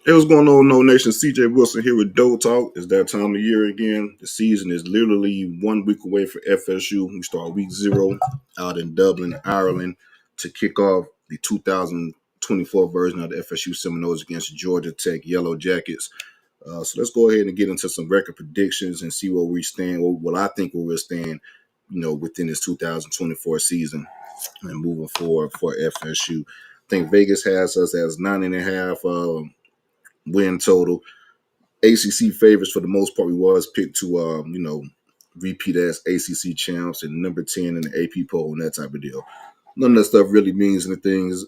Hey, what's going on, No Nation? CJ Wilson here with DoakTalk. It's that time of year again. The season is literally 1 week away for FSU. We start week 0 out in Dublin, Ireland, to kick off the 2024 version of the FSU Seminoles against Georgia Tech Yellow Jackets. So let's go ahead and get into some record predictions and see where we stand. Well, I think where we'll stand, within this 2024 season and moving forward for FSU. I think Vegas has us as 9.5. Win total. ACC favorites for the most part. We was picked to, repeat as ACC champs and number 10 in the AP poll and that type of deal. None of that stuff really means anything. It's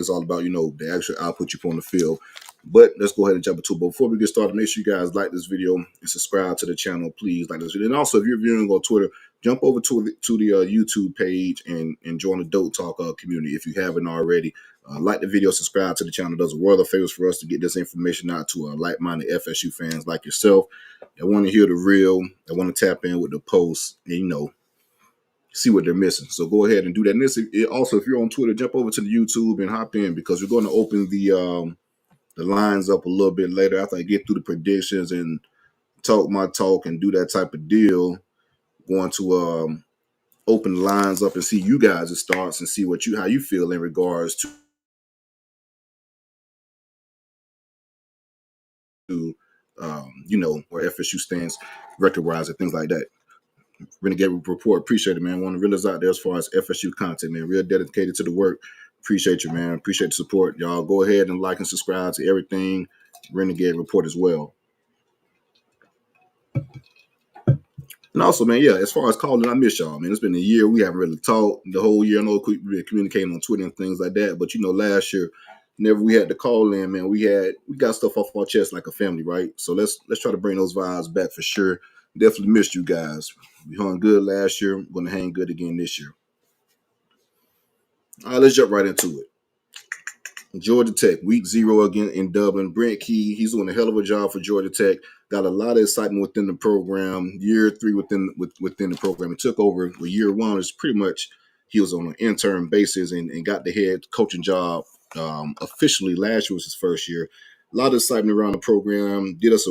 all about, the actual output you put on the field. But let's go ahead and jump into it. But before we get started, make sure you guys like this video and subscribe to the channel. Please like this video. And also, if you're viewing on Twitter, jump over to the YouTube page and join the DoakTalk community if you haven't already. Like the video, subscribe to the channel. It does a world of favors for us to get this information out to like-minded FSU fans like yourself. I want to hear the real. I want to tap in with the posts and, see what they're missing. So go ahead and do that. And this, also, if you're on Twitter, jump over to the YouTube and hop in because we're going to open the lines up a little bit later after I get through the predictions and talk my talk and do that type of deal. Going to open the lines up and see you guys' thoughts and see how you feel in regards to where FSU stands record-wise and things like that. Renegade Report, appreciate it, man. One of the realest out there as far as FSU content, man. Real dedicated to the work. Appreciate you, man. Appreciate the support. Y'all go ahead and like and subscribe to everything Renegade Report as well. And also, man, as far as calling, I miss y'all, man. It's been a year. We haven't really talked the whole year. I know we've been communicating on Twitter and things like that. But, last year, whenever we had to call in, man, we got stuff off our chest like a family, right? So let's try to bring those vibes back for sure. Definitely missed you guys. We hung good last year. We're going to hang good again this year. All right, let's jump right into it. Georgia Tech, week 0 again in Dublin. Brent Key, he's doing a hell of a job for Georgia Tech. Got a lot of excitement within the program. Year 3 within the program. It took over. With year 1 is pretty much he was on an intern basis and got the head coaching job officially. Last year was his first year. A lot of excitement around the program. Did us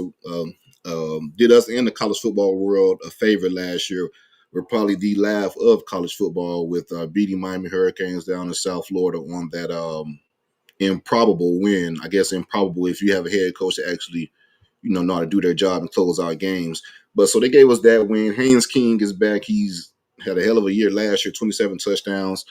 and the college football world a favor last year. We're probably the laugh of college football with beating Miami Hurricanes down in South Florida on that improbable win. I guess improbable if you have a head coach that actually, know how to do their job and close out games. But so they gave us that win. Haynes King is back. He's had a hell of a year last year, 27 touchdowns,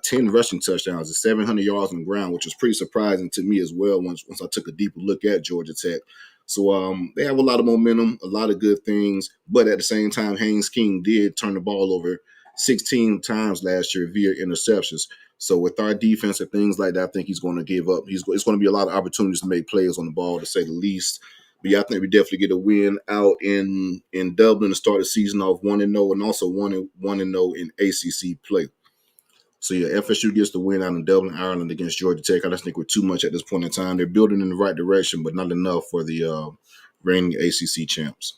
10 rushing touchdowns, and 700 yards on the ground, which was pretty surprising to me as well once I took a deeper look at Georgia Tech. So they have a lot of momentum, a lot of good things. But at the same time, Haynes King did turn the ball over 16 times last year via interceptions. So with our defense and things like that, I think he's going to give up. It's going to be a lot of opportunities to make plays on the ball, to say the least. But I think we definitely get a win out in Dublin to start the season off 1-0 and also 1-0 in ACC play. So FSU gets the win out in Dublin, Ireland against Georgia Tech. I just think we're too much at this point in time. They're building in the right direction, but not enough for the reigning ACC champs.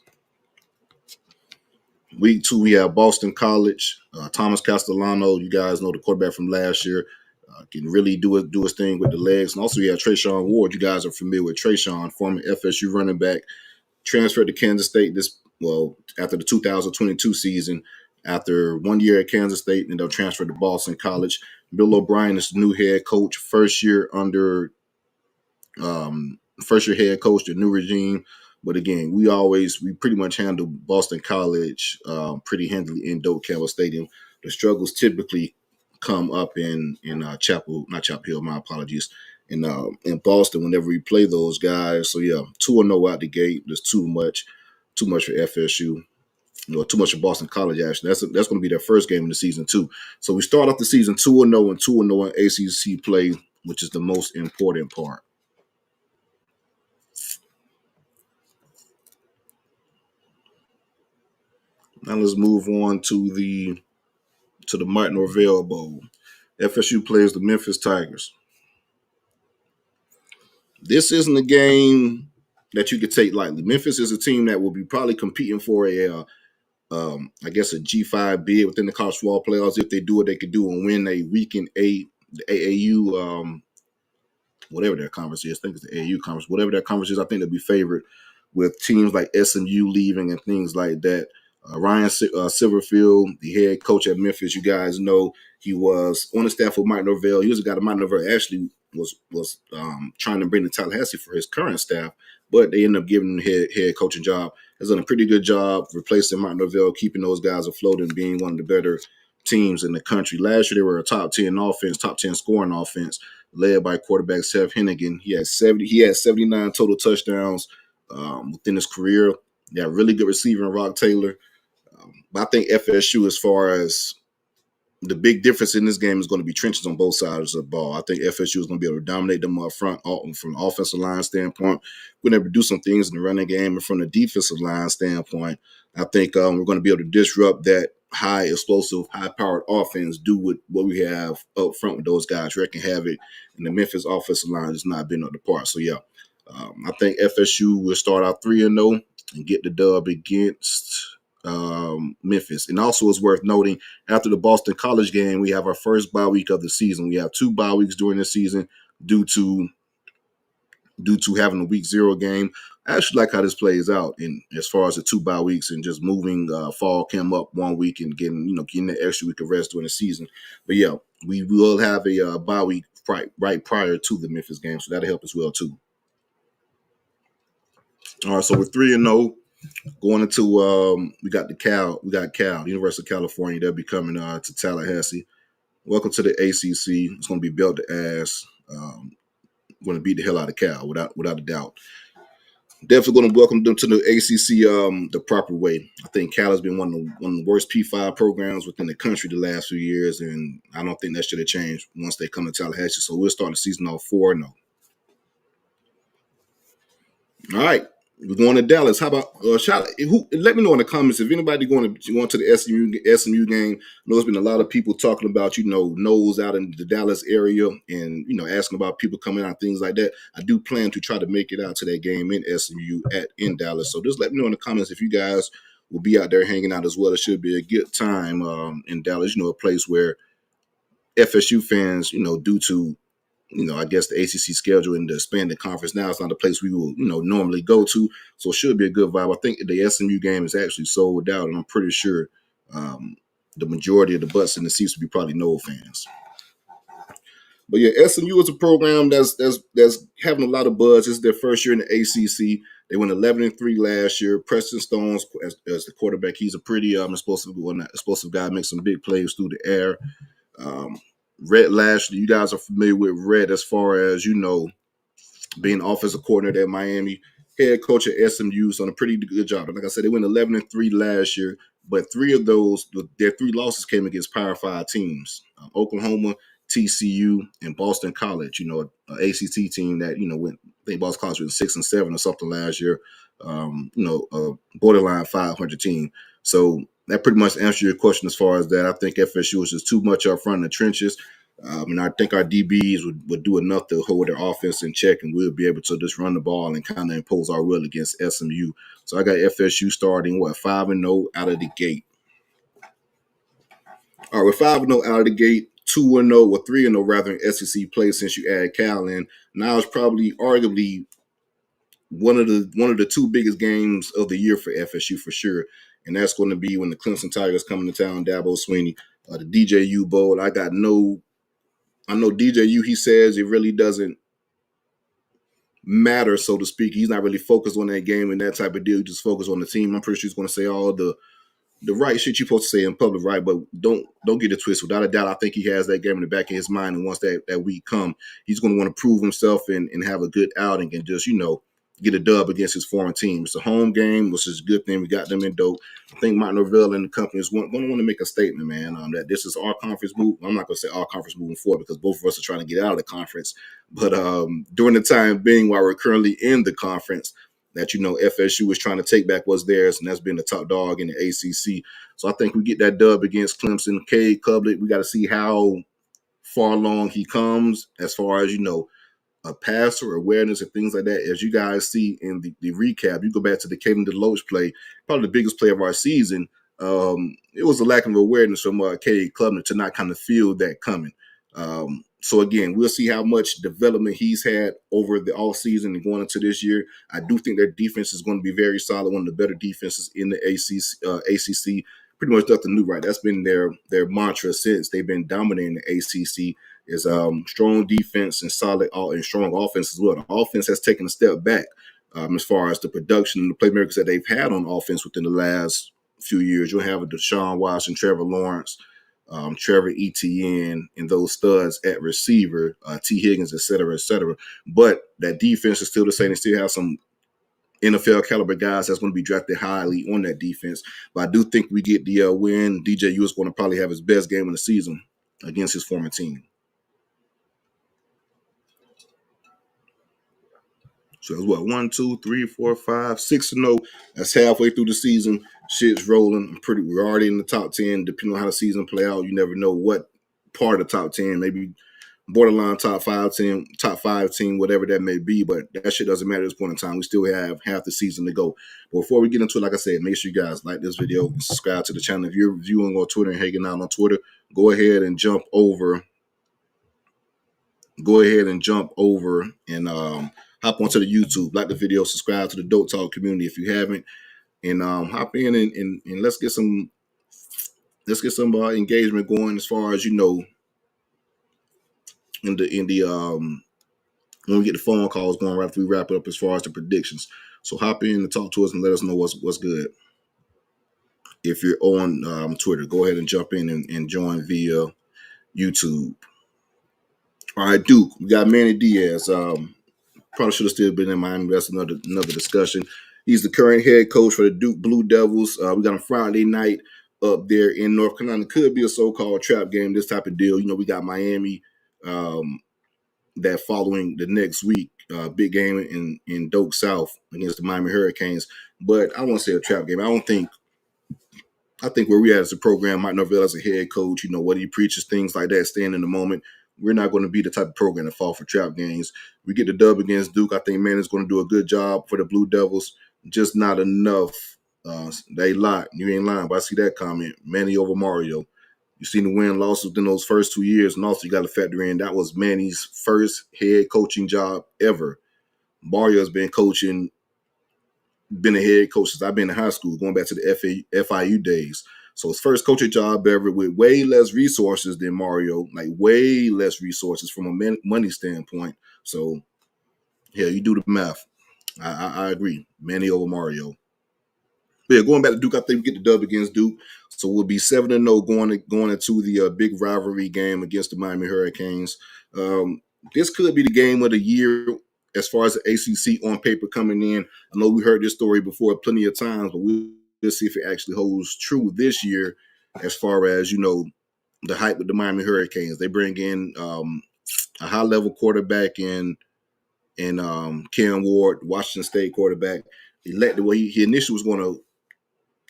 Week 2, we have Boston College. Thomas Castellano, you guys know the quarterback from last year, can really do his thing with the legs. And also, you have Trayshawn Ward. You guys are familiar with Trayshawn, former FSU running back, transferred to Kansas State after the 2022 season. After 1 year at Kansas State, and they'll transfer to Boston College. Bill O'Brien is the new head coach, first year head coach, the new regime. But again, we pretty much handle Boston College pretty handily in Doak Campbell Stadium. The struggles typically come up in Chapel Hill, my apologies, in Boston whenever we play those guys. So 2-0 out the gate. There's too much for FSU. Too much for Boston College, actually. That's going to be their first game in the season, too. So we start off the season 2-0 and 2-0 in ACC play, which is the most important part. Now let's move on to the Martin Norvell Bowl. FSU plays the Memphis Tigers. This isn't a game that you could take lightly. Memphis is a team that will be probably competing for a G5 bid within the college football playoffs if they do what they could do and win a week in 8, the AAU whatever that conference is. I think it's the AU conference, whatever that conference is. I think they'll be favored with teams like SMU leaving and things like that. Ryan Silverfield, the head coach at Memphis, you guys know he was on the staff with Mike Norvell. He was a guy that Mike Norvell actually was trying to bring to Tallahassee for his current staff, but they ended up giving him the head coaching job. Has done a pretty good job replacing Mike Norvell, keeping those guys afloat and being one of the better teams in the country. Last year they were a top 10 offense, top 10 scoring offense, led by quarterback Seth Hennigan. He had 79 total touchdowns within his career. They had really good receiver in Rock Taylor. But I think FSU, as far as the big difference in this game, is going to be trenches on both sides of the ball. I think FSU is going to be able to dominate them up front from an offensive line standpoint. We're going to do some things in the running game, and from the defensive line standpoint, I think we're going to be able to disrupt that high explosive, high-powered offense, do with what we have up front with those guys wreaking havoc, and the Memphis offensive line has not been up to par. So, yeah, I think FSU will start out 3-0 and get the dub against Memphis. And also, it's worth noting, after the Boston College game, we have our first bye week of the season. We have 2 bye weeks during the season due to having a week 0 game. I actually like how this plays out in as far as the 2 bye weeks and just moving fall camp up 1 week and getting the extra week of rest during the season. But yeah, we will have a bye week right prior to the Memphis game, so that'll help as well too. All right, so we're 3-0. Going into we got Cal, University of California. They'll be coming to Tallahassee. Welcome to the ACC. It's going to be belt to ass. Going to beat the hell out of Cal without a doubt. Definitely going to welcome them to the ACC the proper way. I think Cal has been one of the worst P5 programs within the country the last few years, and I don't think that should have changed once they come to Tallahassee. So we'll start the season off 4-0. All right. We're going to Dallas. How about let me know in the comments if anybody going to the SMU game. I know there's been a lot of people talking about Knowles out in the Dallas area and asking about people coming out and things like that. I do plan to try to make it out to that game in SMU in Dallas. So just let me know in the comments if you guys will be out there hanging out as well. It should be a good time in Dallas. A place where FSU fans, due to I guess the ACC schedule and the expanded conference now, it's not a place we will, normally go to. So it should be a good vibe. I think the SMU game is actually sold out, and I'm pretty sure the majority of the butts in the seats will be probably Noel fans. But yeah, SMU is a program that's having a lot of buzz. It's their first year in the ACC. They went 11-3 last year. Preston Stones as the quarterback. He's a pretty explosive guy, makes some big plays through the air. Rhett Lashley, you guys are familiar with Rhett as far as, being offensive coordinator at Miami, head coach at SMU, so done a pretty good job. Like I said, they went 11-3 last year, but 3 of their 3 losses came against Power 5 teams, Oklahoma, TCU, and Boston College, an ACC team that, I think Boston College was 6-7 or something last year, a borderline 500 team. So that pretty much answers your question as far as that. I think FSU is just too much up front in the trenches. And I think our DBs would do enough to hold their offense in check, and we'll be able to just run the ball and kind of impose our will against SMU. So I got FSU starting, 5-0 out of the gate. All right, we're 5-0 out of the gate, 2-0 or 3-0 rather in SEC play since you add Cal in. Now it's probably arguably one of the 2 biggest games of the year for FSU for sure. And that's going to be when the Clemson Tigers come to town, Dabo Swinney, the DJU Bowl. I know DJU, he says it really doesn't matter, so to speak. He's not really focused on that game and that type of deal. He just focused on the team. I'm pretty sure he's going to say all the right shit you're supposed to say in public, right? But don't get it twisted. Without a doubt, I think he has that game in the back of his mind. And once that week come, he's going to want to prove himself and have a good outing and just, get a dub against his foreign team. It's a home game, which is a good thing. We got them in Doak. I think Mike Norvell and the company is going to want to make a statement, man, that this is our conference move. I'm not going to say our conference moving forward because both of us are trying to get out of the conference. But during the time being, while we're currently in the conference, that, FSU is trying to take back what's theirs, and that's been the top dog in the ACC. So I think we get that dub against Clemson. Cade Klubnik, we got to see how far along he comes as far as, a passer, awareness, and things like that. As you guys see in the recap, you go back to the Caden Deloach play, probably the biggest play of our season. It was a lack of awareness from Cade Klubnik to not kind of feel that coming. So again, we'll see how much development he's had over the all season and going into this year. I do think their defense is going to be very solid, one of the better defenses in the ACC. Pretty much nothing new, right? That's been their mantra since they've been dominating the ACC. Is strong defense and solid and strong offense as well. The offense has taken a step back as far as the production and the playmakers that they've had on offense within the last few years. You'll have a Deshaun Watson, Trevor Lawrence, Trevor Etienne, and those studs at receiver, T. Higgins, et cetera, et cetera. But that defense is still the same. They still have some NFL caliber guys that's going to be drafted highly on that defense. But I do think we get the win. DJU is going to probably have his best game of the season against his former team. So it's what, 1, 2, 3, 4, 5, 6-0. That's halfway through the season. Shit's rolling. We're already in the top 10. Depending on how the season play out, you never know what part of the top 10, maybe borderline top 5 team, whatever that may be. But that shit doesn't matter at this point in time. We still have half the season to go. But before we get into it, like I said, make sure you guys like this video and subscribe to the channel. If you're viewing on Twitter and hanging out on Twitter, go ahead and jump over and hop onto the YouTube, like the video, subscribe to the DoakTalk community if you haven't, and hop in and let's get some engagement going as far as in the when we get the phone calls going right after we wrap it up as far as the predictions. So hop in and talk to us and let us know what's good. If you're on Twitter, go ahead and jump in and join via YouTube. All right, Duke, we got Manny Diaz. Probably should have still been in Miami. That's another discussion. He's the current head coach for the Duke Blue Devils. We got a Friday night up there in North Carolina. Could be a so-called trap game, this type of deal. We got Miami that following the next week. Big game in Doak South against the Miami Hurricanes. But I won't say a trap game. I think where we at as a program, Mike Norvell as a head coach, what he preaches, things like that, staying in the moment. We're not going to be the type of program to fall for trap games. We get the dub against Duke. I think Manny's going to do a good job for the Blue Devils. Just not enough. They lie. You ain't lying, but I see that comment. Manny over Mario. You seen the win-loss within those first 2 years, and also you got to factor in that was Manny's first head coaching job ever. Mario's been a head coach since I've been in high school, going back to the FIU days. So his first coaching job ever with way less resources than Mario, like way less resources from a money standpoint. So, yeah, you do the math. I agree. Manny over Mario. But yeah, going back to Duke, I think we get the dub against Duke. So we'll be 7-0 going into the big rivalry game against the Miami Hurricanes. This could be the game of the year as far as the ACC on paper coming in. I know we heard this story before plenty of times, but we'll see if it actually holds true this year as far as, the hype with the Miami Hurricanes. They bring in a high-level quarterback in Cam Ward, Washington State quarterback. He initially was going to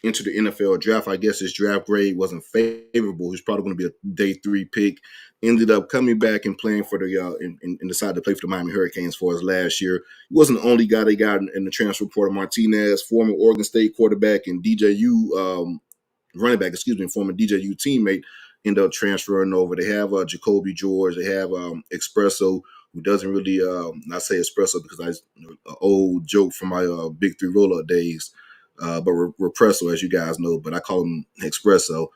enter the NFL draft. I guess his draft grade wasn't favorable. He's probably going to be a day 3 pick. Ended up coming back and playing for the and decided to play for the Miami Hurricanes for his last year. He wasn't the only guy they got in the transfer portal. Martinez, former Oregon State quarterback and DJU running back, former DJU teammate, ended up transferring over. They have Jacoby George. They have Espresso, who doesn't really not say Espresso because an old joke from my Big 3 roll-up days. But Represso, as you guys know, but I call him Espresso.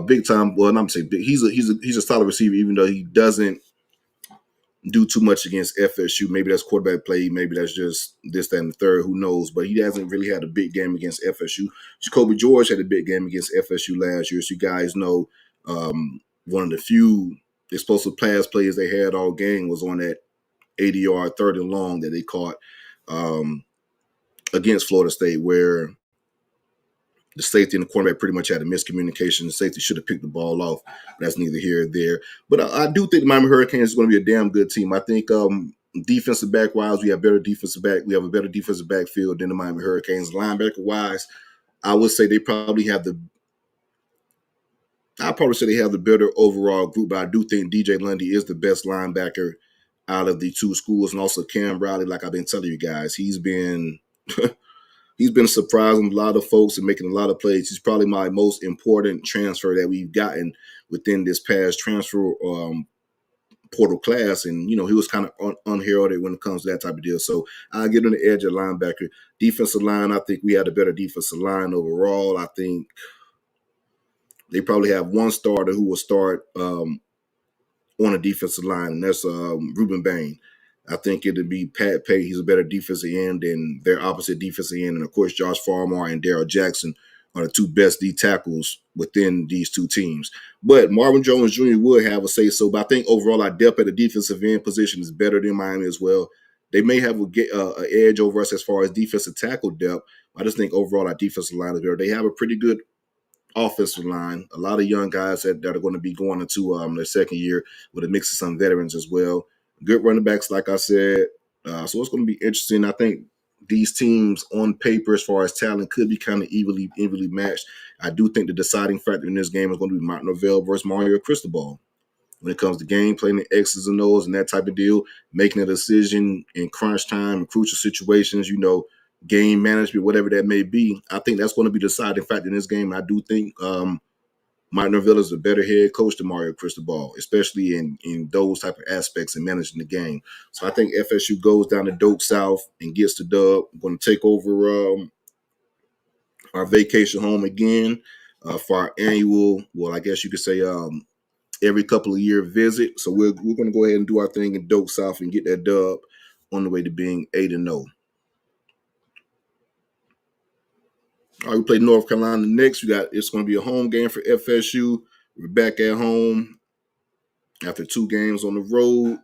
Big time. Well, I'm saying he's a solid receiver, even though he doesn't do too much against FSU. Maybe that's quarterback play. Maybe that's just this, that, and the third. Who knows? But he hasn't really had a big game against FSU. Jacoby George had a big game against FSU last year. So you guys know one of the few explosive pass plays they had all game was on that 80-yard third and long that they caught against Florida State, where the safety and the cornerback pretty much had a miscommunication. The safety should have picked the ball off. That's neither here nor there. But I do think the Miami Hurricanes is going to be a damn good team. I think defensive back-wise, we have a better defensive backfield than the Miami Hurricanes. Linebacker-wise, I would say they probably have the better overall group, but I do think DJ Lundy is the best linebacker out of the two schools. And also Cam Riley, like I've been telling you guys, he's been surprising a lot of folks and making a lot of plays. He's probably my most important transfer that we've gotten within this past transfer portal class, and he was kind of unheralded when it comes to that type of deal. So I get on the edge of linebacker. Defensive line, I think we had a better defensive line overall. I think they probably have one starter who will start on a defensive line, and that's Ruben Bain. I think it'll be Pat Pay. He's a better defensive end than their opposite defensive end. And, of course, Josh Farmar and Darrell Jackson are the two best D tackles within these two teams. But Marvin Jones Jr. would have a say-so. But I think overall our depth at the defensive end position is better than Miami as well. They may have an edge over us as far as defensive tackle depth. I just think overall our defensive line is better. They have a pretty good offensive line, a lot of young guys that are going to be going into their second year with a mix of some veterans as well. Good running backs, like I said. So it's going to be interesting. I think these teams on paper, as far as talent, could be kind of evenly matched. I do think the deciding factor in this game is going to be Martin Norvell versus Mario Cristobal. When it comes to game playing the X's and O's and that type of deal, making a decision in crunch time, in crucial situations, game management, whatever that may be, I think that's going to be the deciding factor in this game. I do think Mike Norvell is a better head coach than Mario Cristobal, especially in those type of aspects in managing the game. So I think FSU goes down to Doak South and gets the dub. We're going to take over our vacation home again for our annual, well, I guess you could say every couple of year visit. So we're going to go ahead and do our thing in Doak South and get that dub on the way to being 8-0. All right, we play North Carolina next. It's going to be a home game for FSU. We're back at home after 2 games on the road.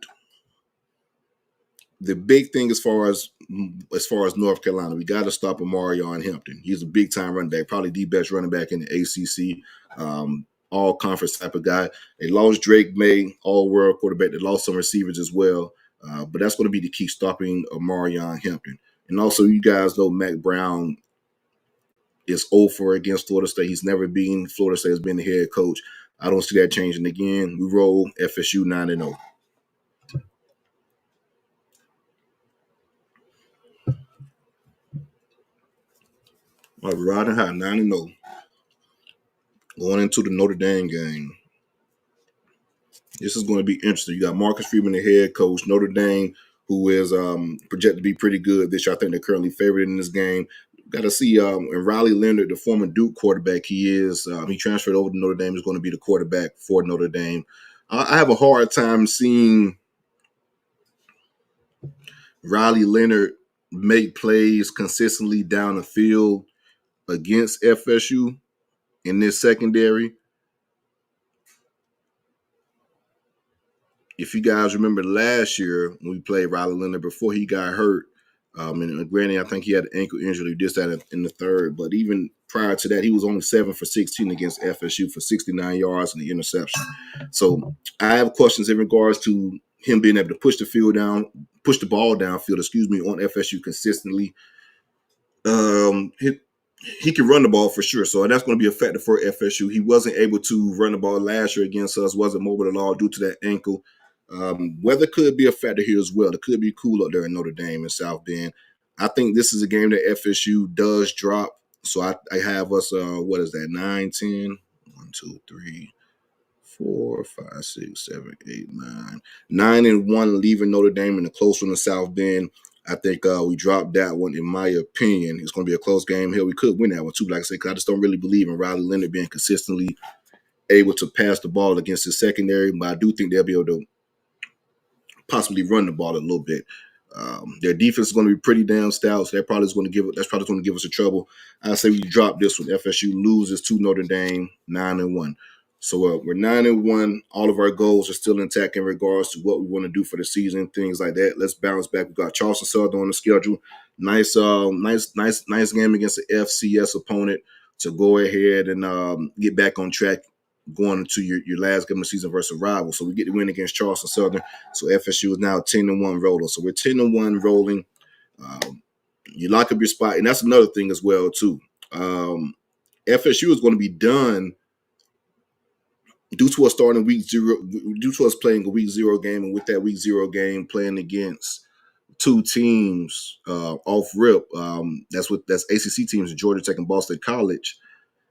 The big thing as far as North Carolina, we got to stop Amarion Hampton. He's a big time running back, probably the best running back in the ACC, all conference type of guy. They lost Drake May, all world quarterback. They lost some receivers as well, but that's going to be the key, stopping Amarion Hampton. And also, you guys know Mac Brown is 0-4 against Florida State. He's never been. Florida State has been the head coach. I don't see that changing again. We roll FSU 9-0. All right, we're riding high, 9-0. Going into the Notre Dame game. This is going to be interesting. You got Marcus Freeman, the head coach. Notre Dame, who is projected to be pretty good this year. I think they're currently favored in this game. Got to see, and Riley Leonard, the former Duke quarterback, he transferred over to Notre Dame, is going to be the quarterback for Notre Dame. I have a hard time seeing Riley Leonard make plays consistently down the field against FSU in this secondary. If you guys remember last year when we played Riley Leonard before he got hurt, and granted, I think he had an ankle injury, this, that, in the third. But even prior to that, he was only 7 for 16 against FSU for 69 yards and the interception. So I have questions in regards to him being able to push the ball downfield, on FSU consistently. He can run the ball for sure. So that's going to be a factor for FSU. He wasn't able to run the ball last year against us, wasn't mobile at all due to that ankle. Weather could be a factor here as well. It could be cool up there in Notre Dame and South Bend. I think this is a game that FSU does drop. So I have us, 9, 10, 1, 2, 3, 4, 5, 6, 7, 8, 9. 9-1, leaving Notre Dame in the close one in South Bend. I think we dropped that one, in my opinion. It's going to be a close game here. We could win that one too, like I said, because I just don't really believe in Riley Leonard being consistently able to pass the ball against his secondary. But I do think they'll be able to possibly run the ball a little bit. Their defense is going to be pretty damn stout, so that's probably going to give us a trouble. I say we drop this one. FSU loses to Notre Dame 9-1. So we're 9-1. All of our goals are still intact in regards to what we want to do for the season, things like that. Let's bounce back. We got Charleston Southern on the schedule. Nice game against the FCS opponent to go ahead and get back on track going into your last game of the season versus a rival. So we get the win against Charleston Southern. So FSU is now 10-1 rolling. So we're 10-1 rolling. You lock up your spot, and that's another thing as well too. FSU is going to be done due to us starting week 0, due to us playing a week 0 game, and with that week 0 game playing against 2 teams off rip. That's ACC teams, Georgia Tech and Boston College.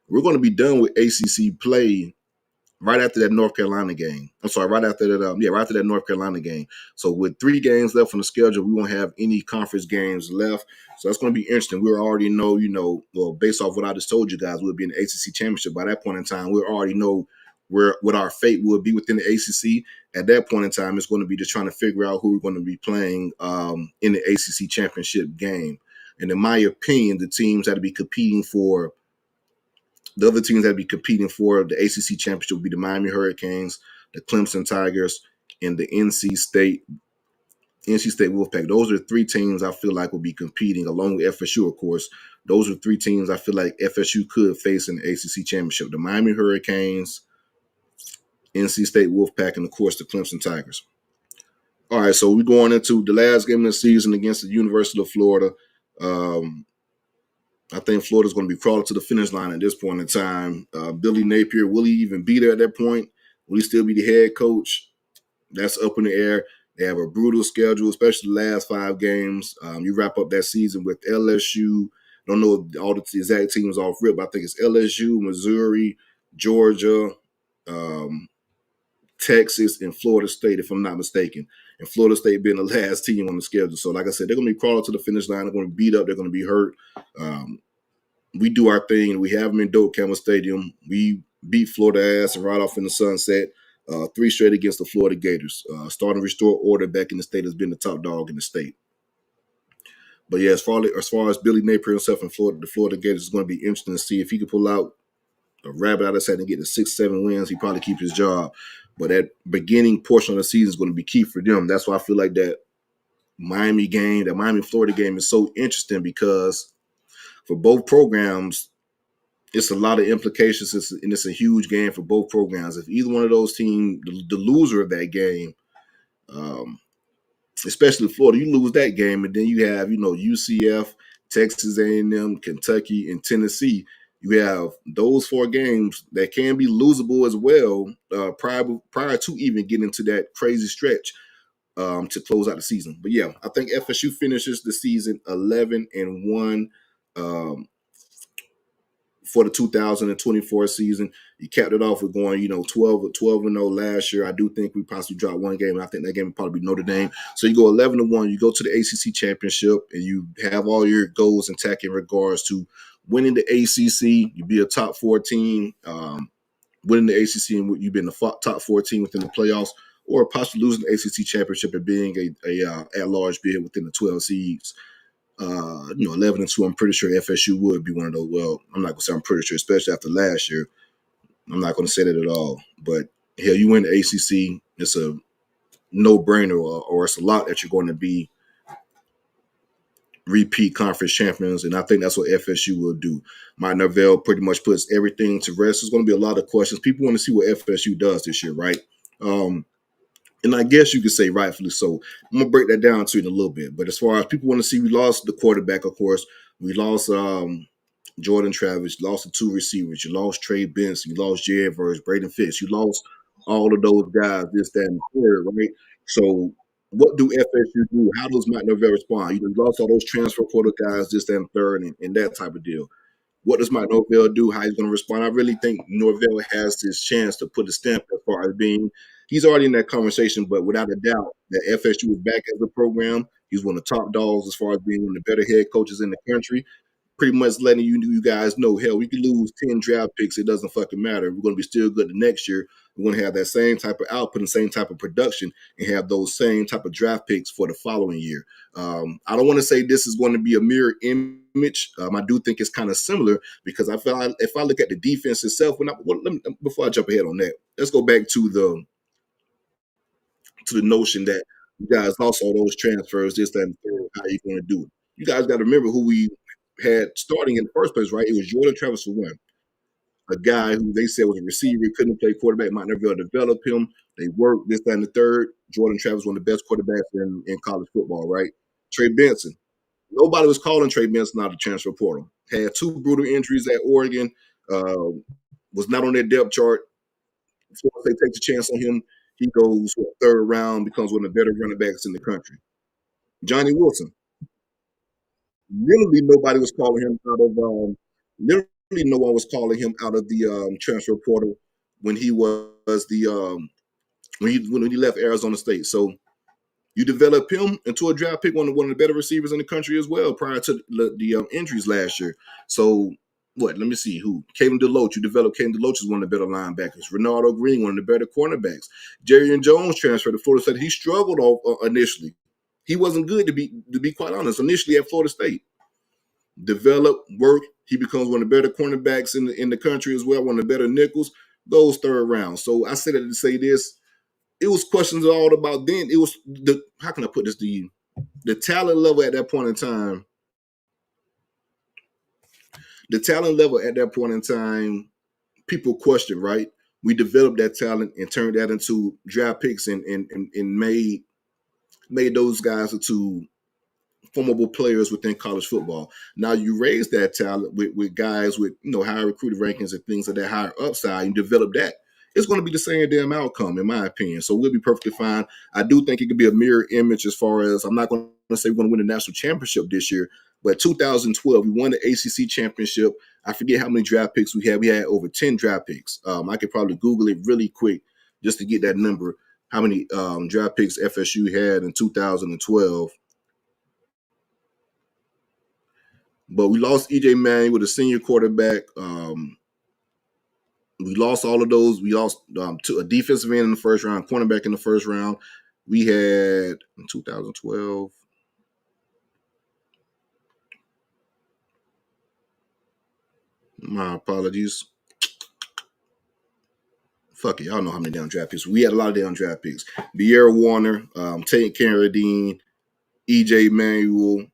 We're going to be done with ACC play right after that North Carolina game. I'm sorry, right after that. Right after that North Carolina game. So with 3 games left on the schedule, we won't have any conference games left. So that's going to be interesting. We already know, well, based off what I just told you guys, we'll be in the ACC championship by that point in time. We already know where what our fate will be within the ACC. At that point in time, it's going to be just trying to figure out who we're going to be playing in the ACC championship game. And in my opinion, the other teams that be competing for the ACC championship would be the Miami Hurricanes, the Clemson Tigers, and the NC State Wolfpack. Those are 3 teams I feel like will be competing along with FSU, of course. Those are 3 teams I feel like FSU could face in the ACC championship: the Miami Hurricanes, NC State Wolfpack, and of course the Clemson Tigers. All right, so we're going into the last game of the season against the University of Florida. I think Florida's going to be crawling to the finish line at this point in time. Billy Napier, will he even be there at that point? Will he still be the head coach? That's up in the air. They have a brutal schedule, especially the last 5 games. You wrap up that season with LSU. Don't know all the exact teams off rip, but I think it's LSU, Missouri, Georgia, Texas, and Florida State, if I'm not mistaken. And Florida State being the last team on the schedule. So, like I said, they're going to be crawling to the finish line. They're going to be beat up. They're going to be hurt. We do our thing. We have them in DoakTalk Stadium. We beat Florida ass and right off in the sunset. 3 straight against the Florida Gators. Starting to restore order back in the state has been the top dog in the state. But yeah, as far as Billy Napier himself and the Florida Gators, is going to be interesting to see if he can pull out a rabbit out of his head and get to 6-7 wins. He probably keep his job. But that beginning portion of the season is going to be key for them. That's why I feel like that Miami-Florida game is so interesting, because for both programs, it's a lot of implications, and it's a huge game for both programs. If either one of those teams, the loser of that game, especially Florida, you lose that game, and then you have, UCF, Texas A&M, Kentucky, and Tennessee. You have those 4 games that can be losable as well, prior to even getting to that crazy stretch to close out the season. But yeah, I think FSU finishes the season 11-1. For the 2024 season. You capped it off with going, 12-0 last year. I do think we possibly dropped 1 game, and I think that game would probably be Notre Dame. So you go 11-1, you go to the ACC championship, and you have all your goals intact in regards to winning the ACC. You be a top 4 team, winning the ACC, and you've been the top 4 team within the playoffs, or possibly losing the ACC championship and being a at-large bid within the 12 seeds. 11-2, I'm pretty sure FSU would be one of those. Well, I'm not going to say I'm pretty sure, especially after last year. I'm not going to say that at all. But, hell, you win the ACC, it's a no-brainer, or it's a lot that you're going to be repeat conference champions, and I think that's what FSU will do. Mike Norvell pretty much puts everything to rest. There's going to be a lot of questions. People want to see what FSU does this year, right? And I guess you could say rightfully so. I'm going to break that down to you in a little bit. But as far as people want to see, we lost the quarterback, of course. We lost Jordan Travis, lost the 2 receivers. You lost Trey Benson. You lost Jared Verse, Braden Fitz. You lost all of those guys, this, that, and the third, right? So what do FSU do? How does Mike Norvell respond? You lost all those transfer portal guys, this, that, and third, and that type of deal. What does Mike Norvell do? How he's going to respond? I really think Norvell has this chance to put a stamp as far as being – he's already in that conversation, but without a doubt that FSU is back as a program. He's one of the top dogs as far as being one of the better head coaches in the country. Pretty much letting you guys know, hell, we could lose 10 draft picks. It doesn't fucking matter. We're going to be still good the next year. We're going to have that same type of output and same type of production and have those same type of draft picks for the following year. I don't want to say this is going to be a mirror image. I do think it's kind of similar, because I feel like if I look at the defense itself, before I jump ahead on that, let's go back to the notion that you guys lost all those transfers, this, that, and the third. How are you going to do it? You guys got to remember who we had starting in the first place, right? It was Jordan Travis for one, a guy who they said was a receiver, couldn't play quarterback, might never be able to develop him. They worked this, that, and the third. Jordan Travis, one of the best quarterbacks in college football, right? Trey Benson. Nobody was calling Trey Benson out of the transfer portal. Had 2 brutal injuries at Oregon. Was not on their depth chart. So if they take the chance on him, he goes 3rd round, becomes one of the better running backs in the country. Johnny Wilson. Literally nobody was calling him out of literally no one was calling him out of the transfer portal. when he was when he left Arizona State. So you develop him into a draft pick, one of the better receivers in the country as well, prior to the injuries last year. So what? Let me see who. Kevin DeLoach. You developed Kevin DeLoach as one of the better linebackers. Renardo Green, one of the better cornerbacks. Jerry Jones transferred to Florida State. He struggled initially. He wasn't good to be quite honest. Initially at Florida State, develop, work. He becomes one of the better cornerbacks in the country as well. One of the better nickels. Goes third round. So I said it to say this. It was questions all about then. It was how can I put this to you? The talent level at that point in time. The talent level at that point in time, people questioned, right? We developed that talent and turned that into draft picks and made those guys into formable players within college football. Now you raise that talent with guys with higher recruited rankings and things of that higher upside and develop that. It's going to be the same damn outcome, in my opinion. So we'll be perfectly fine. I do think it could be a mirror image as far as I'm not going to say we're going to win the national championship this year, but 2012 we won the ACC championship. I forget how many draft picks we had. We had over 10 draft picks. I could probably Google it really quick just to get that number. How many draft picks FSU had in 2012? But we lost EJ Manuel with a senior quarterback. We lost all of those. We lost to a defensive end in the first round, cornerback in the first round. We had in 2012. My apologies. Fuck it, y'all know how many down draft picks. We had a lot of down draft picks. Vieira Warner, Tate Carradine, EJ Manuel,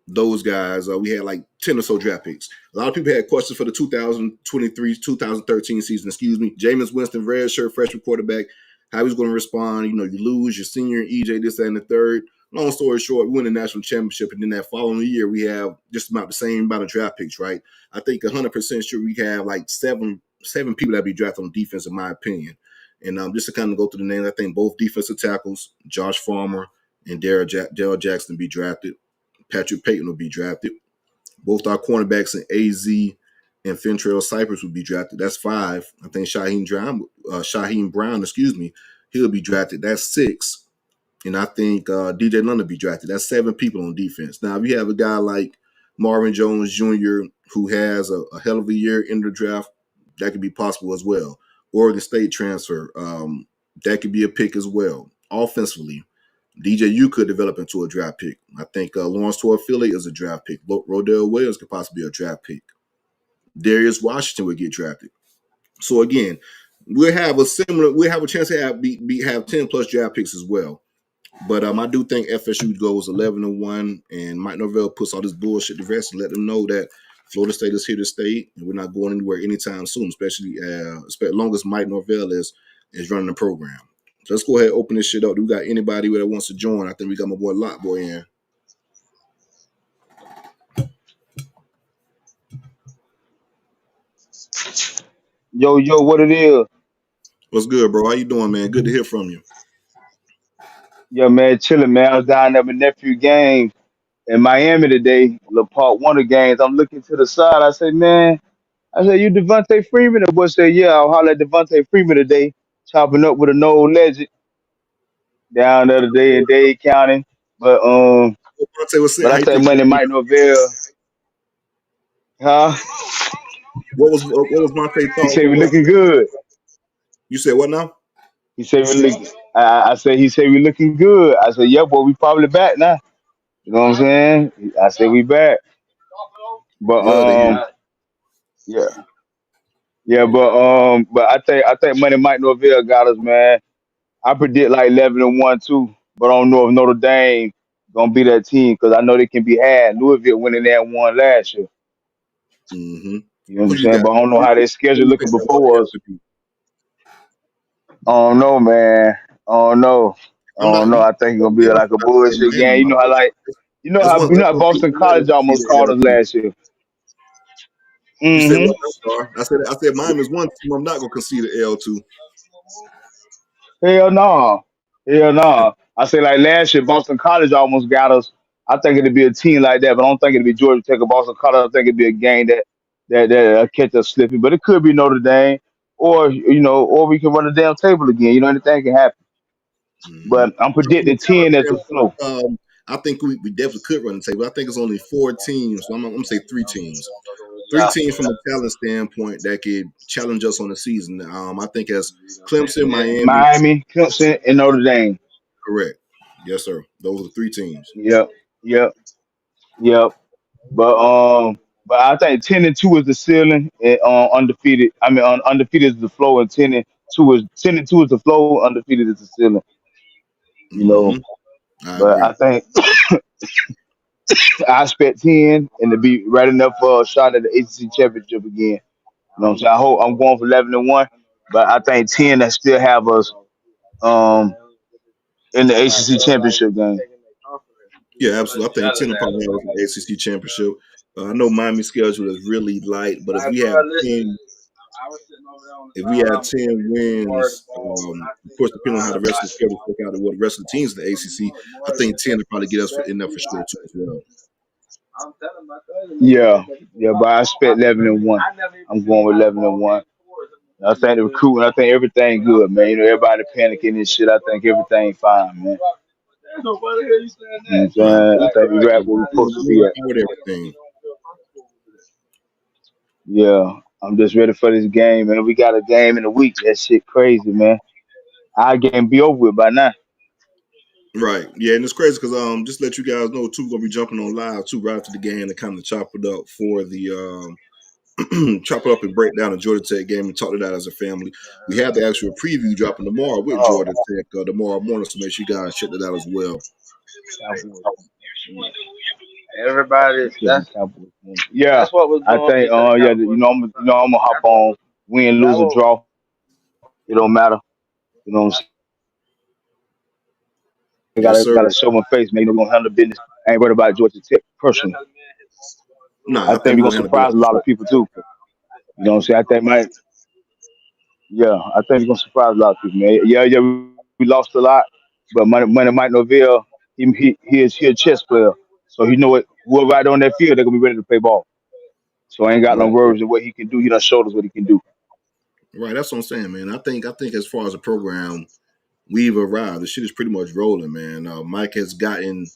those guys. We had like 10 or so draft picks. A lot of people had questions for the 2023-2013 season. Excuse me. Jameis Winston, redshirt freshman quarterback. How he's going to respond? You lose your senior EJ, this, that, and the third. Long story short, we win the national championship, and then that following year, we have just about the same amount of draft picks, right? I think 100% sure we have like seven people that be drafted on defense, in my opinion. And just to kind of go through the names, I think both defensive tackles, Josh Farmer and Darrell Jackson, be drafted. Patrick Payton will be drafted. Both our cornerbacks in AZ and Fentrell Cypress will be drafted. That's 5. I think Shaheem Brown, he'll be drafted. That's 6. And I think DJ London will be drafted. That's 7 people on defense. Now, if you have a guy like Marvin Jones Jr., who has a hell of a year in the draft, that could be possible as well. Oregon State transfer, that could be a pick as well. Offensively, DJU could develop into a draft pick. I think Lawrence Toafili is a draft pick. Rodell Williams could possibly be a draft pick. Darius Washington would get drafted. So again, we'll have a chance to have 10 plus draft picks as well. But I do think FSU goes 11-1, and Mike Norvell puts all this bullshit to rest and let them know that Florida State is here to stay, and we're not going anywhere anytime soon, especially as long as Mike Norvell is running the program. So let's go ahead and open this shit up. Do we got anybody that wants to join? I think we got my boy Lot Boy in. Yo, what it is? What's good, bro? How you doing, man? Good to hear from you. Yo, man, chilling, man. I was down at my nephew game in Miami today, little part one of games. I'm looking to the side. I said, man, you Devontae Freeman? The boy said, yeah, I'll holler at Devontae Freeman today, chopping up with a no legend down the other day in Dade County. But I said Monday Mike Norvell, huh? What was Monte He thought? said we looking good. You said what now? He said we look. I said he said we looking good. I said, yeah, boy, we probably back now. You know what I'm saying? I said we back. But Love to hear. yeah. Yeah, but I think Money Mike Norvell got us, man. I predict like 11-1 too, but I don't know if Notre Dame gonna be that team because I know they can be had. Louisville winning that one last year. Mm-hmm. You know what Who I'm you saying? got? But I don't know how their Who schedule you looking think that before us. I don't know, man. I don't know. I I'm not. don't know. I think it's gonna be I'm like a not saying bullshit game. Bama. That's one. You know That's how one team Boston I'm not College gonna see almost the called L us to. last year. You said what? Mm-hmm. I'm sorry. I said Miami is one team I'm not gonna concede the L to. Hell no. Hell no. I say like last year, Boston College almost got us. I think it'd be a team like that, but I don't think it'd be Georgia Tech or Boston College. I think it'd be a game that catch us slipping. But it could be Notre Dame. or or we can run the damn table again. Anything can happen. Mm-hmm. But I'm From a predicting talent 10 as the standpoint, flow. I think we definitely could run the table. I think it's only 4 teams. So I'm gonna say 3 teams. 3 teams from a talent standpoint that could challenge us on the season. I think as Clemson, Miami, Miami, Clemson, and Notre Dame. correct. Yes, sir. Those are the 3 teams. Yep, yep, yep. But I think 10-2 is the ceiling, and undefeated. I mean, undefeated is the flow, and 10-2 is the flow. Undefeated is the ceiling. You know, Mm-hmm. I but agree. I think I expect 10 and to be right enough for a shot at the ACC championship again. You know what I'm saying? I hope I'm going for 11-1, but I think 10 that still have us um in the ACC championship game. Yeah, absolutely. I think 10 will probably have us in the ACC championship. I know Miami's schedule is really light, but if we had 10 wins, of course, depending on how the rest of the schedule work out and what the rest of the teams in the ACC, I think 10 will probably get us in there for sure too as well. Yeah, yeah, but I expect 11-1. I'm going with 11-1. I think the recruiting, I think everything good, man. Everybody panicking and shit. I think everything fine, man. You know what I'm All right, saying? I think we right where we're supposed to be we're at. with everything. Yeah, I'm just ready for this game, man. We got a game in a week. That shit crazy, man. Our game be over with by now. Right. Yeah, and it's crazy because just to let you guys know too, we're gonna be jumping on live too right after the game to kind of chop it up for the chop it up and break down the Georgia Tech game and talk it out as a family. We have the actual preview dropping tomorrow with Oh, Georgia Tech tomorrow morning, so make sure you guys check that out as well. everybody. Yeah. That's what was I think. Yeah. I'm gonna hop on. Win, lose, or draw. It don't matter. You know what I'm saying? I Yes, sir. gotta show my face, man. We're gonna handle business. I ain't worried about Georgia Tech personally. No, I I think think we're we're gonna gonna handle surprise a business. lot of people too. You know what I'm saying? I think yeah, I think we're gonna surprise a lot of people, man. Yeah, we lost a lot, but Money Mike Norvell, he a chess player, so he know it. Whoever out on that field, they're gonna be ready to play ball. So I ain't got no Right. worries of what he can do. He done showed us what he can do. Right. That's what I'm saying, man. I think as far as the program, we've arrived. The shit is pretty much rolling, man. Mike has gotten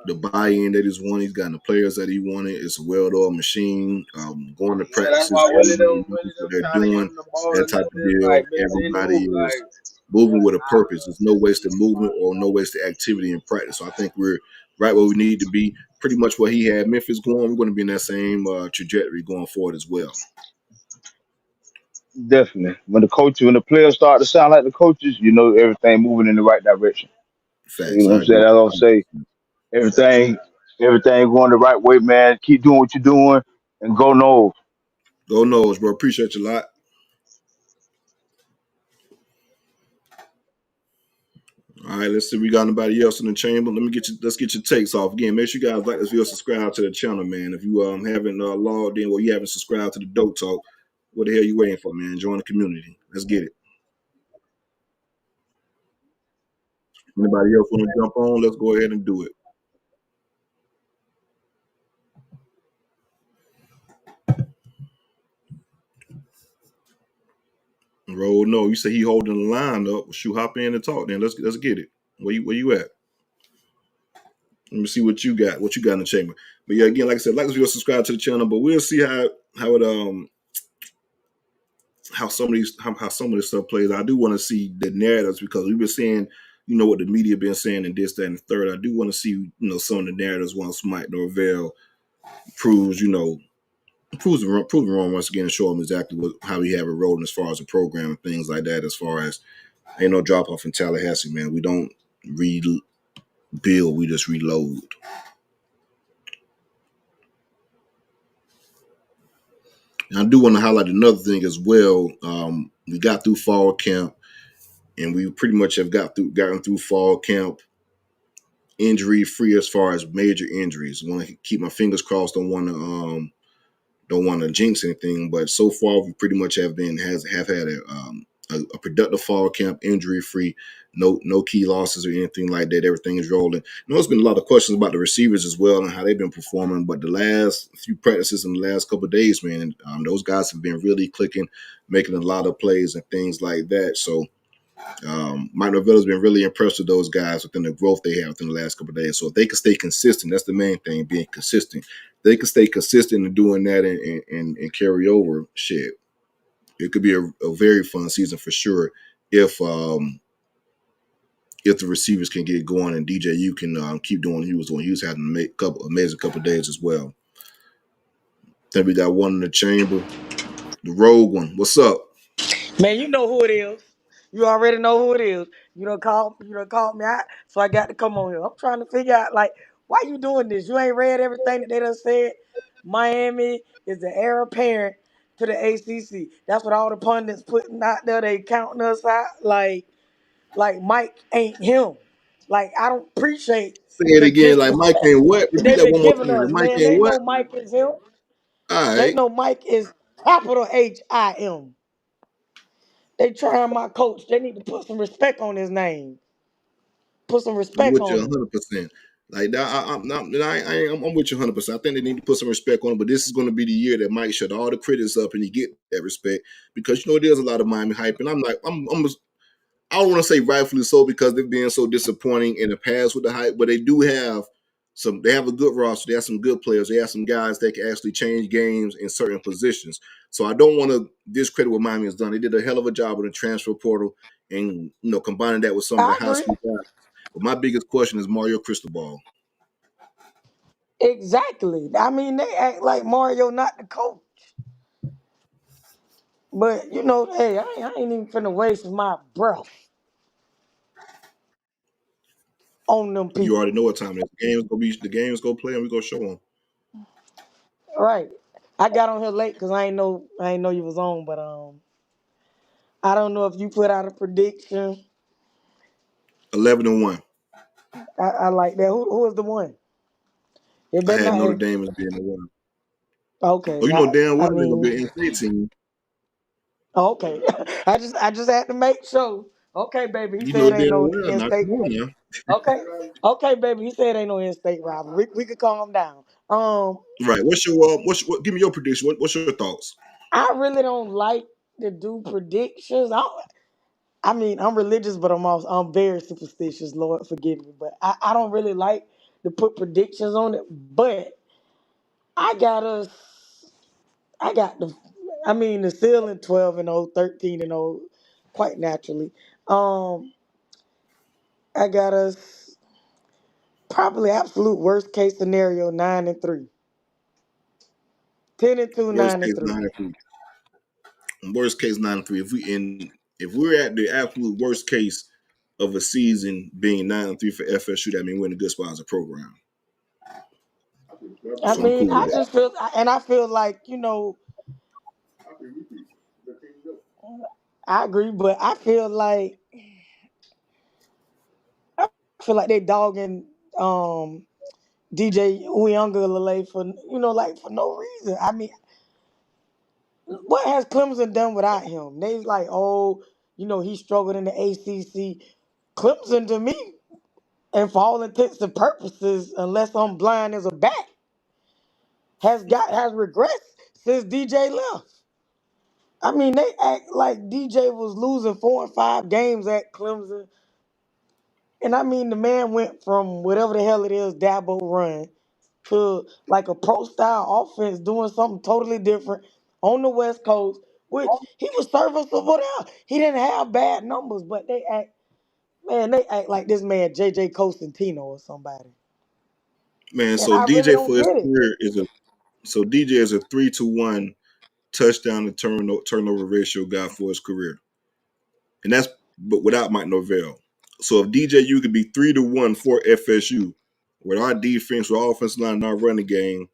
the buy-in that he's wanted. He's gotten the players that he wanted. It's a well-oiled machine. Going to practices, everybody knows what they're doing. That type of deal. Everybody is moving with a purpose. There's no wasted movement or no wasted activity in practice. So I think we're right where we need to be. Pretty much what he had Memphis going. We're going to be in that same trajectory going forward as well. Definitely. When the players start to sound like the coaches, everything moving in the right direction. So you Facts. know what I I'm saying? agree. I don't say everything, everything going the right way, man. Keep doing what you're doing and go Noles. Go Noles, bro. Appreciate you a lot. All right, let's see. We got anybody else in the chamber. Let's get your takes off again. Make sure you guys like this video, subscribe to the channel, man. If you haven't logged in or you haven't subscribed to the DoakTalk, what the hell you waiting for, man? Join the community. Let's get it. Anybody else want to jump on? Let's go ahead and do it. Roll no. You say he holding the line up. Shoot, hop in and talk. Then let's get it. Where you at? Let me see what you got. What you got in the chamber. But yeah, again, like I said, like this video, subscribe to the channel. But we'll see how some of how some of this stuff plays. I do want to see the narratives because we've been saying, what the media been saying and this, that, and the third. I do want to see, some of the narratives once Mike Norvell proves, proves them wrong once again and show them exactly how we have it rolling as far as the program and things like that. As far as ain't no drop off in Tallahassee, man. We don't rebuild, we just reload. And I do want to highlight another thing as well. We got through fall camp, and we pretty much have gotten through fall camp injury free as far as major injuries. I want to keep my fingers crossed. Don't want to jinx anything, but so far we pretty much have had a productive fall camp, injury free. no key losses or anything like that. Everything is rolling. There's been a lot of questions about the receivers as well and how they've been performing. But the last few practices in the last couple of days, man, those guys have been really clicking, making a lot of plays and things like that. So Mike Novella's been really impressed with those guys within the growth they have within the last couple of days. So if they can stay consistent, that's the main thing, being consistent. They can stay consistent in doing that and carry over. Shit, it could be a very fun season for sure if the receivers can get going and DJU can keep doing what he was doing. He was having a amazing couple of days as well. Then we got one in the chamber, the rogue one. What's up? Man, you know who it is. You already know who it is. You done called me out, so I got to come on here. I'm trying to figure out, like, why you doing this? You ain't read everything that they done said. Miami is the heir apparent to the ACC. That's what all the pundits putting out there. They counting us out like Mike ain't him. Like, I don't appreciate Say it the again, like Mike disrespect ain't what? Repeat they've that been one more giving time. us, Mike man. ain't They what? know Mike is him. All They right. know Mike is capital HIM. They trying my coach. They need to put some respect on his name. Put some I'm respect with you on him. 100%. Like that, I'm not. I'm with you 100%. I think they need to put some respect on him. But this is going to be the year that Mike shut all the critics up and he get that respect because there's a lot of Miami hype, and I'm like, I don't want to say rightfully so because they've been so disappointing in the past with the hype, but they do have some. They have a good roster. They have some good players. They have some guys that can actually change games in certain positions. So I don't want to discredit what Miami has done. They did a hell of a job with the transfer portal and combining that with some of the I high agree. school guys. But my biggest question is Mario Cristobal. Exactly. I mean, they act like Mario not the coach. But hey, I ain't even finna waste my breath on them You people. already know what time it is. The game's gonna play, and we gonna show them. Right. I got on here late because I ain't know you was on, but I don't know if you put out a prediction. 11-1. I like that. Who is the one? It I better had not. Notre Dame as being the one. Oh, Okay. you know I damn I well they're gonna be mean, an in-state team. okay. I just had to make sure. Okay, baby. He You know said ain't damn no well. Now in-state. come on now. Okay. Okay, baby. He said ain't no in-state rival. We could calm down. Right. Give me your prediction. What's your thoughts? I really don't like to do predictions. I mean, I'm religious, but I'm very superstitious. Lord forgive me, but I don't really like to put predictions on it. But I got us. I got the. I mean, the ceiling 12-0, 13-0, quite naturally. Um, I got us probably absolute worst case scenario 9-3, 10-2, Worst nine case and three. 9-3. Worst case 9-3. If we're at the absolute worst case of a season being 9-3 for FSU, that means we're in a good spot as a program. I So I'm mean, cool with I that. just feel, and I feel like I agree, but I feel like they dogging DJ Uyunglele for like for no reason. I mean, what has Clemson done without him? They like, oh, he struggled in the ACC. Clemson to me, and for all intents and purposes, unless I'm blind as a bat, has regressed since DJ left. I mean, they act like DJ was losing 4 and 5 games at Clemson. And I mean, the man went from whatever the hell it is, Dabo run, to like a pro style offense doing something totally different on the West Coast, which he was serviceable there. He didn't have bad numbers, but they act like this man JJ Costantino or somebody. Man, And so I really DJ don't for his get it. career DJ is a 3-1 touchdown to turnover ratio guy for his career. And that's but without Mike Norvell. So if DJU could be 3-1 for FSU with our defense, with our offensive line and our running game,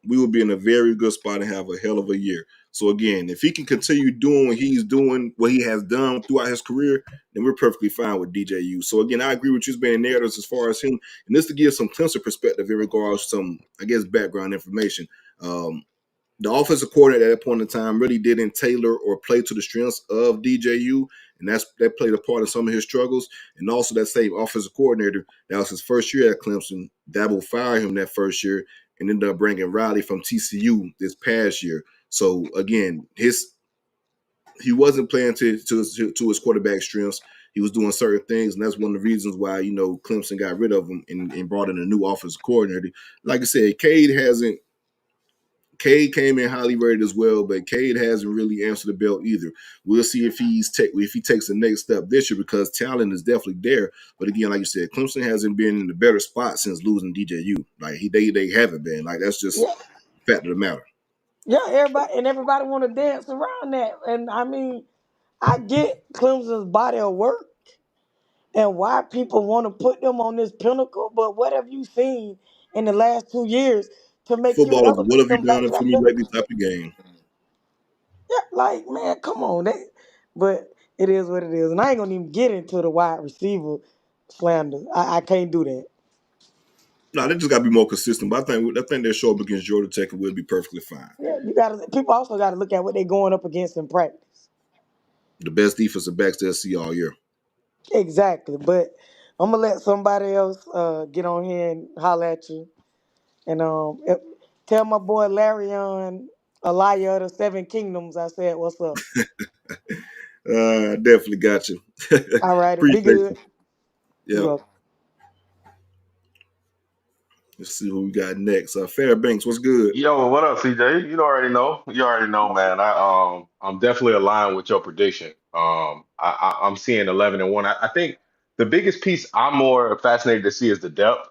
we would be in a very good spot and have a hell of a year. So again, if he can continue doing what he has done throughout his career, then we're perfectly fine with DJU. So again, I agree with you being narratives as far as him, and this to give some Clemson perspective in regards to some, I guess, background information. The offensive coordinator at that point in time really didn't tailor or play to the strengths of DJU, and that played a part in some of his struggles. And also that same offensive coordinator, that was his first year at Clemson. Dabo fired him that first year and ended up bringing Riley from TCU this past year. So again, he wasn't playing to his quarterback strengths. He was doing certain things, and that's one of the reasons why Clemson got rid of him and brought in a new offensive coordinator. Like I said, Cade came in highly rated as well, but Cade hasn't really answered the bell either. We'll see if he takes the next step this year, because talent is definitely there. But again, like you said, Clemson hasn't been in a better spot since losing DJU. Like they haven't been. Like that's just Yeah, fact of the matter. yeah. Everybody want to dance around that, and I mean, I get Clemson's body of work and why people want to put them on this pinnacle. But what have you seen in the last 2 years to make you Football is what elevate have you them back done to for that me lately pinnacle? type of game. Yeah, like man, come on. But it is what it is, and I ain't gonna even get into the wide receiver slander. I can't do that. No, they just got to be more consistent. But I think their show up against Georgia Tech will be perfectly fine. Yeah, you gotta. People also got to look at what they're going up against in practice. The best defensive backs they'll see all year. Exactly, but I'm gonna let somebody else get on here and holler at you, and tell my boy Larion, Elijah of the Seven Kingdoms. I said, "What's up?" Definitely got you. All right, be Appreciate good. you. You Yep. welcome. Let's see who we got next. Fairbanks, what's good? Yo, what up, CJ? You already know. You already know, man. I'm definitely aligned with your prediction. I'm seeing 11-1. I think the biggest piece I'm more fascinated to see is the depth.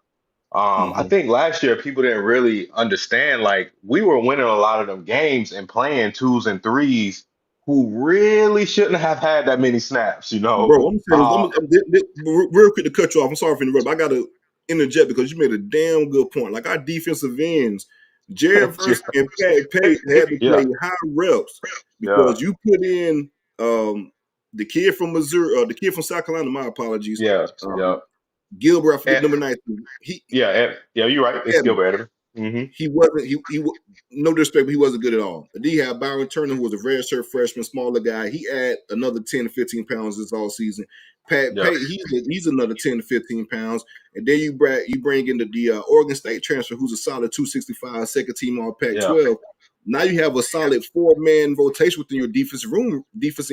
I Mm-hmm. think last year people didn't really understand. Like we were winning a lot of them games and playing twos and threes who really shouldn't have had that many snaps. Bro, I'm saying this. Uh, Real quick to cut you off. I'm sorry for interrupting. I got to interject because you made a damn good point. Like our defensive ends, Jared yeah, Verse and Pat Pate had to yeah, play high reps yeah, because you put in the kid from Missouri, the kid from South Carolina. My apologies. yeah, yeah, Gilbert, I forget and, number 19. yeah. You're right. It's He Gilbert. Mm-hmm. he wasn't no disrespect, but he wasn't good at all. And then you have Byron Turner, who was a redshirt freshman, smaller guy. He had another 10 to 15 pounds this all season. Pat Yeah, Pate, he's another 10 to 15 pounds. And then you bring in the Oregon State transfer, who's a solid 265, second team all Pac yeah, 12. Now you have a solid 4-man rotation within your defensive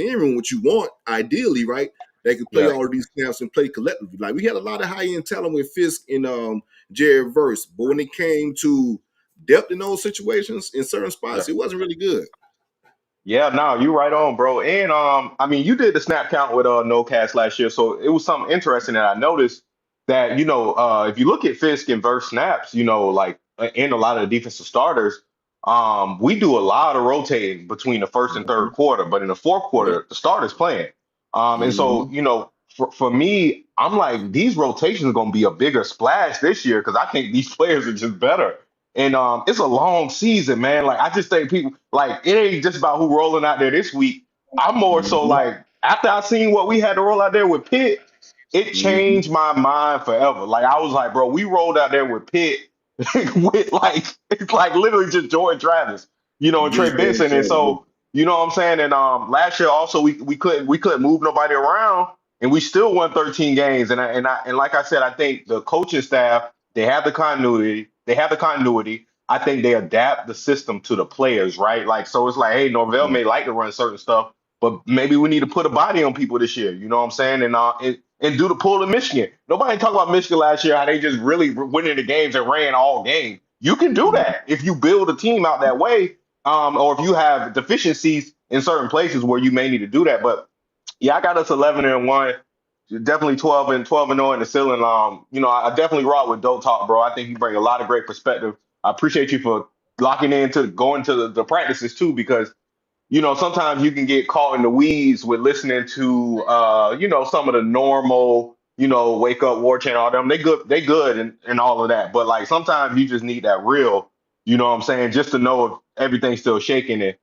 end room, which you want ideally, right? They could play yeah, all of these snaps and play collectively. Like we had a lot of high end talent with Fisk and Jared Verse, but when it came to depth in those situations in certain yeah. spots, it wasn't really good. Yeah, no, you right on, bro. And I mean, you did the snap count with no cast last year, so it was something interesting that I noticed that if you look at Fisk and verse snaps, like and a lot of the defensive starters, we do a lot of rotating between the first and third Mm-hmm. quarter, but in the fourth Yep. quarter, the starters playing. And so Mm-hmm. for me, I'm like these rotations are going to be a bigger splash this year because I think these players are just better. And it's a long season, man. Like I just think people like it ain't just about who rolling out there this week. I'm more so Mm-hmm. like after I seen what we had to roll out there with Pitt, it Mm-hmm. changed my mind forever. Like I was like, bro, we rolled out there with Pitt with like it's like literally just Jordan Travis, and Trey Just Jordan Benson. And Travis. so, you know what I'm saying? And last year also we couldn't move nobody around and we still won 13 games. And like I said, I think the coaching staff, they have the continuity. They have the continuity. I think they adapt the system to the players, right? Like so it's like, hey, Norvell may like to run certain stuff, but maybe we need to put a body on people this year. You know what I'm saying? And do the pull in Michigan. Nobody talked about Michigan last year, how they just really went into games and ran all game. You can do Mm-hmm. that if you build a team out that way, or if you have deficiencies in certain places where you may need to do that. But yeah, I got us 11-1, definitely 12-0 in the ceiling. I definitely rock with Dope Talk, bro. I think you bring a lot of great perspective. I appreciate you for locking into going to the practices too, because sometimes you can get caught in the weeds with listening to, some of the normal, wake up war chant, all them. They good and all of that. But like sometimes you just need that real, what I'm saying, just to know if everything's still shaking. And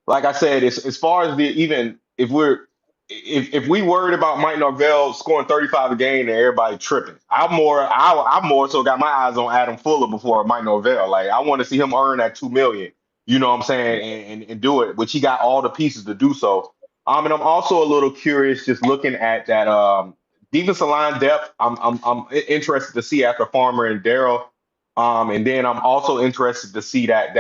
like I said, it's, as far as the even if we worried about Mike Norvell scoring 35 a game and everybody tripping, I'm more so got my eyes on Adam Fuller before Mike Norvell. Like I want to see him earn that 2 million. You know what I'm saying, and do it, which he got all the pieces to do so. And I'm also a little curious just looking at that defensive line depth. I'm interested to see after Farmer and Darrell. And then I'm also interested to see that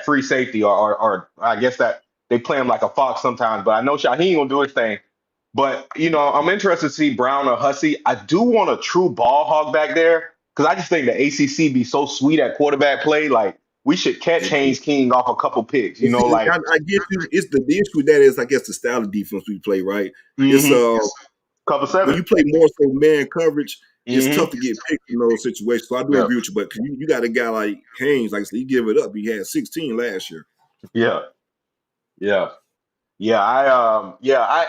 free safety or I guess that they play him like a fox sometimes, but I know Shaheem will do his thing. But I'm interested to see Brown or Hussey. I do want a true ball hog back there because I just think the ACC be so sweet at quarterback play. Like we should catch Haynes King off a couple picks. Like I get you. It's the issue with that is, I guess, the style of defense we play, right? It's hmm cover when seven. you play more so man coverage, it's hmm tough to get picked in those situations. So I do Yeah, agree with you, but you got a guy like Haynes, like I said, he give it up. He had 16 last year. yeah, yeah. I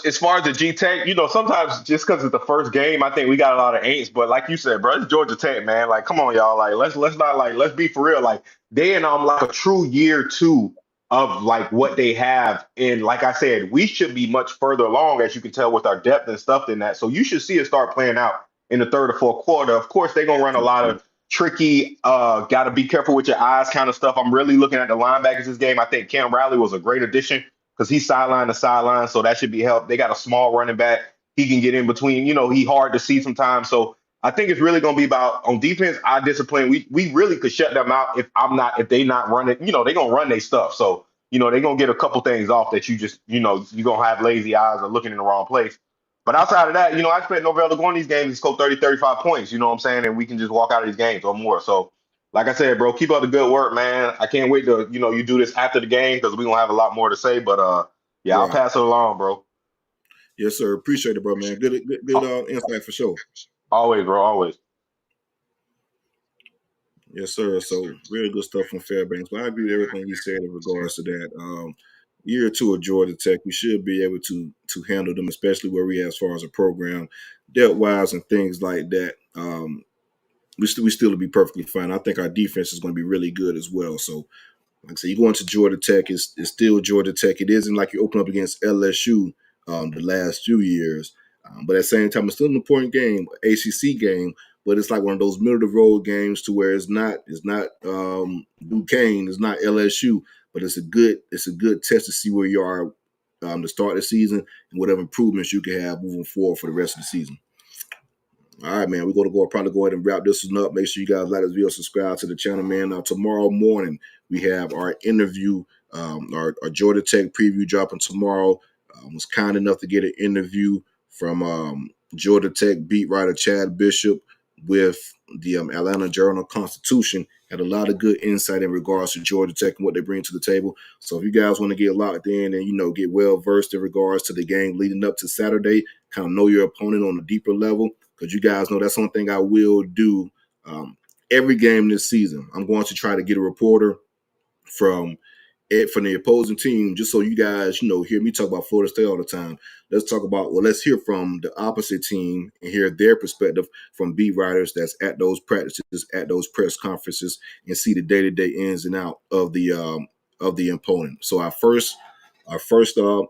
as far as the G Tech, sometimes just because it's the first game, I think we got a lot of ain'ts. But like you said, bro, it's Georgia Tech, man. Like, come on, y'all. Like, let's not like let's be for real. Like, they in like a true year two of like what they have. And like I said, we should be much further along, as you can tell with our depth and stuff than that. So you should see it start playing out in the third or fourth quarter. Of course, they're gonna run a lot of tricky, gotta be careful with your eyes kind of stuff. I'm really looking at the linebackers this game. I think Cam Riley was a great addition because he's sideline to sideline, so that should be help. They got a small running back. He can get in between. He hard to see sometimes. So I think it's really going to be about on defense. Our discipline. We really could shut them out if they not running. They're gonna run their stuff. So they're gonna get a couple things off that you just you're gonna have lazy eyes or looking in the wrong place. But outside of that, I expect Norvell to go in these games and score 30, 35 points. You know what I'm saying? And we can just walk out of these games or more. So like I said, bro, keep up the good work, man. I can't wait to, you do this after the game because we're gonna have a lot more to say. But yeah, I'll Right. pass it along, bro. Yes, sir. Appreciate it, bro, man. Good Al- insight for sure. Always, bro, always. Yes, sir. So really good stuff from Fairbanks. But I agree with everything you said in regards to that. Year two of Georgia Tech, we should be able to handle them, especially where we are as far as a program, depth wise and things like that. We still to be perfectly fine. I think our defense is going to be really good as well. So like I said, you go into Georgia Tech, it's still Georgia Tech. It isn't like you open up against LSU the last few years. But at the same time, it's still an important game, ACC game, but it's like one of those middle of the road games to where it's not Duquesne, it's not LSU, but it's a good test to see where you are to start the season and whatever improvements you can have moving forward for the rest of the season. All right, man. We're going to probably go ahead and wrap this one up. Make sure you guys like this video, subscribe to the channel, man. Now, tomorrow morning, we have our interview, our Georgia Tech preview dropping tomorrow. Was kind enough to get an interview from Georgia Tech beat writer Chad Bishop with the Atlanta Journal-Constitution. Had a lot of good insight in regards to Georgia Tech and what they bring to the table. So if you guys want to get locked in and, get well-versed in regards to the game leading up to Saturday, kind of know your opponent on a deeper level, because you guys know that's one thing I will do every game this season. I'm going to try to get a reporter from the opposing team, just so you guys, hear me talk about Florida State all the time. Let's hear from the opposite team and hear their perspective from beat writers that's at those practices, at those press conferences, and see the day-to-day ins and out of the opponent. So our first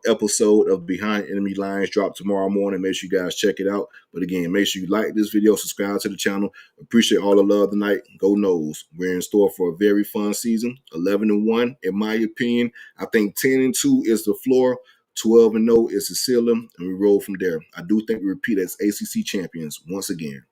episode of Behind Enemy Lines drop tomorrow morning. Make sure you guys check it out. But again, make sure you like this video, subscribe to the channel. Appreciate all the love tonight. Go Noles. We're in store for a very fun season. 11-1, in my opinion. I think 10-2 is the floor. 12-0 is the ceiling, and we roll from there. I do think we repeat as ACC champions once again.